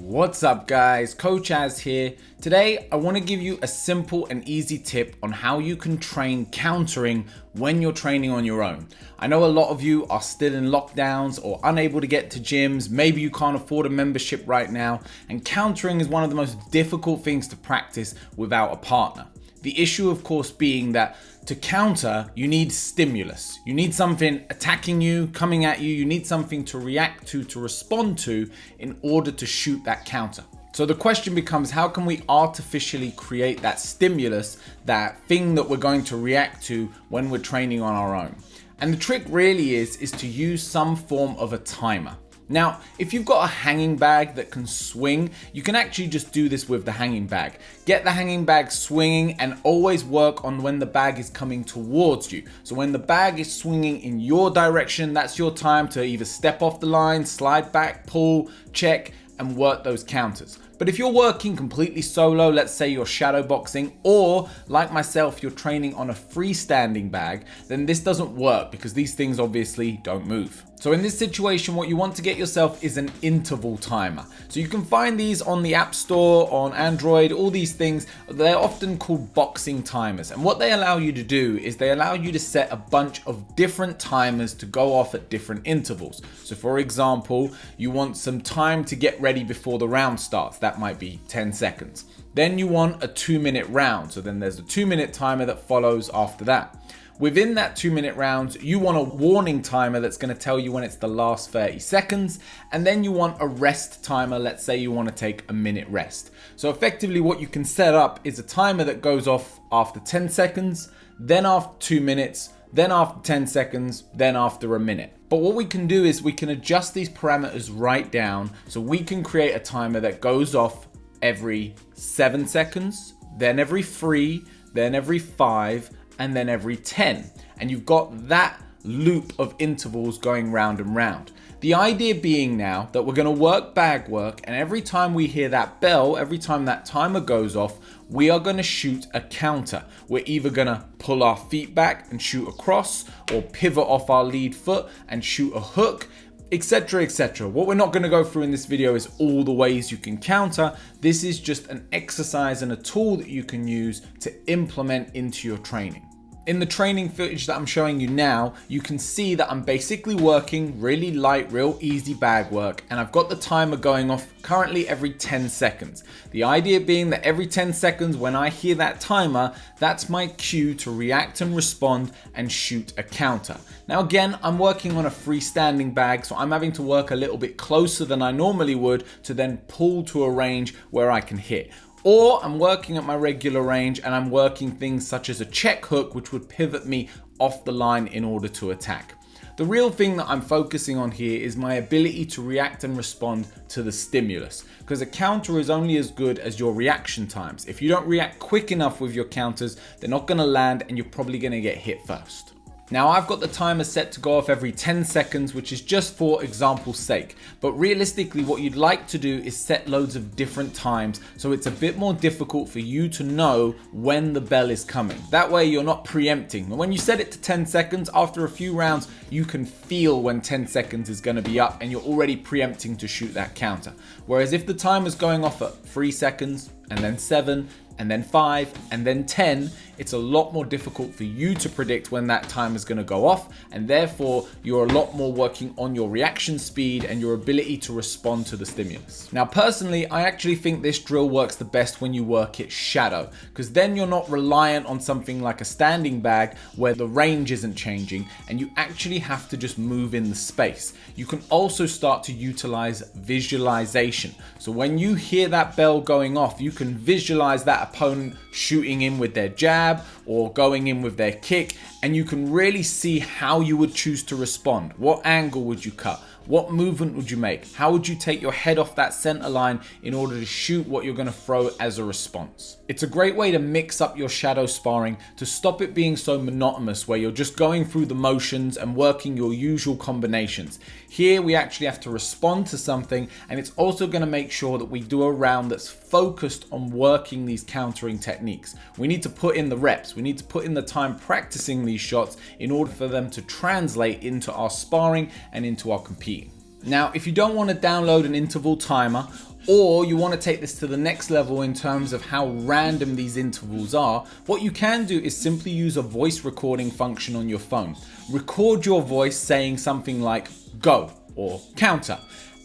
What's up guys, Coach Az here. Today I want to give you a simple and easy tip on how you can train countering when you're training on your own. I know a lot of you are still in lockdowns or unable to get to gyms, maybe you can't afford a membership right now, and countering is one of the most difficult things to practice without a partner. The issue of course being that to counter, you need stimulus. You need something attacking you, coming at you. You need something to react to respond to in order to shoot that counter. So the question becomes, how can we artificially create that stimulus, that thing that we're going to react to when we're training on our own? And the trick really is to use some form of a timer. Now, if you've got a hanging bag that can swing, you can actually just do this with the hanging bag. Get the hanging bag swinging and always work on when the bag is coming towards you. So when the bag is swinging in your direction, that's your time to either step off the line, slide back, pull, check, and work those counters. But if you're working completely solo, let's say you're shadow boxing, or like myself, you're training on a freestanding bag, then this doesn't work because these things obviously don't move. So in this situation, what you want to get yourself is an interval timer. So you can find these on the App Store, on Android, all these things. They're often called boxing timers. And what they allow you to do is they allow you to set a bunch of different timers to go off at different intervals. So for example, you want some time to get ready before the round starts. That might be 10 seconds. Then you want a 2-minute round. So then there's a 2-minute timer that follows after that. Within that 2-minute round, you want a warning timer that's going to tell you when it's the last 30 seconds. And then you want a rest timer. Let's say you want to take a minute rest. So effectively what you can set up is a timer that goes off after 10 seconds, then after 2 minutes, then after 10 seconds, then after a minute. But what we can do is we can adjust these parameters right down. So we can create a timer that goes off every 7 seconds, then every 3, then every 5, and then every 10. And you've got that loop of intervals going round and round. The idea being now that we're going to work bag work, and every time we hear that bell, every time that timer goes off, we are going to shoot a counter. We're either going to pull our feet back and shoot across, or pivot off our lead foot and shoot a hook, etc, etc. What we're not going to go through in this video is all the ways you can counter. This is just an exercise and a tool that you can use to implement into your training. In the training footage that I'm showing you now, you can see that I'm basically working really light, real easy bag work, and I've got the timer going off currently every 10 seconds. The idea being that every 10 seconds when I hear that timer, that's my cue to react and respond and shoot a counter. Now again, I'm working on a freestanding bag, so I'm having to work a little bit closer than I normally would to then pull to a range where I can hit. Or I'm working at my regular range and I'm working things such as a check hook, which would pivot me off the line in order to attack. The real thing that I'm focusing on here is my ability to react and respond to the stimulus, because a counter is only as good as your reaction times. If you don't react quick enough with your counters, they're not going to land and you're probably going to get hit first. Now I've got the timer set to go off every 10 seconds, which is just for example's sake. But realistically, what you'd like to do is set loads of different times, so it's a bit more difficult for you to know when the bell is coming. That way you're not preempting. When you set it to 10 seconds, after a few rounds, you can feel when 10 seconds is going to be up and you're already preempting to shoot that counter. Whereas if the timer's going off at 3 seconds, and then 7, and then 5, and then 10, it's a lot more difficult for you to predict when that time is going to go off, and therefore you're a lot more working on your reaction speed and your ability to respond to the stimulus. Now personally, I actually think this drill works the best when you work it shadow, because then you're not reliant on something like a standing bag where the range isn't changing and you actually have to just move in the space. You can also start to utilize visualization. So when you hear that bell going off, you can visualize that opponent shooting in with their jab or going in with their kick, and you can really see how you would choose to respond. What angle would you cut? What movement would you make? How would you take your head off that center line in order to shoot what you're going to throw as a response? It's a great way to mix up your shadow sparring to stop it being so monotonous where you're just going through the motions and working your usual combinations. Here we actually have to respond to something, and it's also going to make sure that we do a round that's focused on working these countering techniques. We need to put in the reps. We need to put in the time practicing these shots in order for them to translate into our sparring and into our competing. Now, if you don't want to download an interval timer, or you want to take this to the next level in terms of how random these intervals are, what you can do is simply use a voice recording function on your phone. Record your voice saying something like go or counter,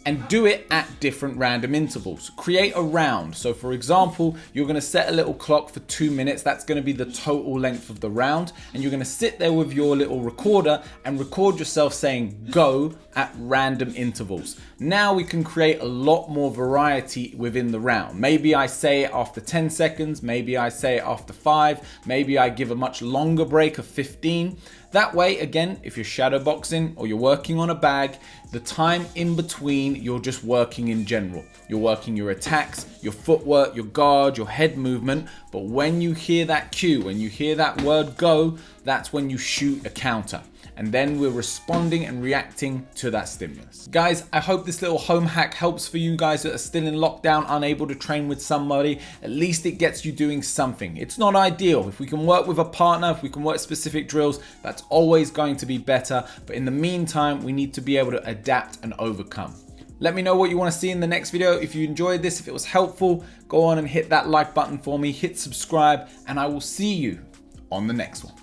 and do it at different random intervals. Create a round. So for example, you're gonna set a little clock for 2 minutes. That's gonna be the total length of the round. And you're gonna sit there with your little recorder and record yourself saying go at random intervals. Now we can create a lot more variety within the round. Maybe I say it after 10 seconds, maybe I say it after 5, maybe I give a much longer break of 15. That way, again, if you're shadowboxing or you're working on a bag, the time in between, you're just working in general. You're working your attacks, your footwork, your guard, your head movement. But when you hear that cue, when you hear that word go, that's when you shoot a counter. And then we're responding and reacting to that stimulus. Guys, I hope this little home hack helps for you guys that are still in lockdown, unable to train with somebody. At least it gets you doing something. It's not ideal. If we can work with a partner, if we can work specific drills, that's always going to be better. But in the meantime, we need to be able to adapt and overcome. Let me know what you want to see in the next video. If you enjoyed this, if it was helpful, go on and hit that like button for me, hit subscribe, and I will see you on the next one.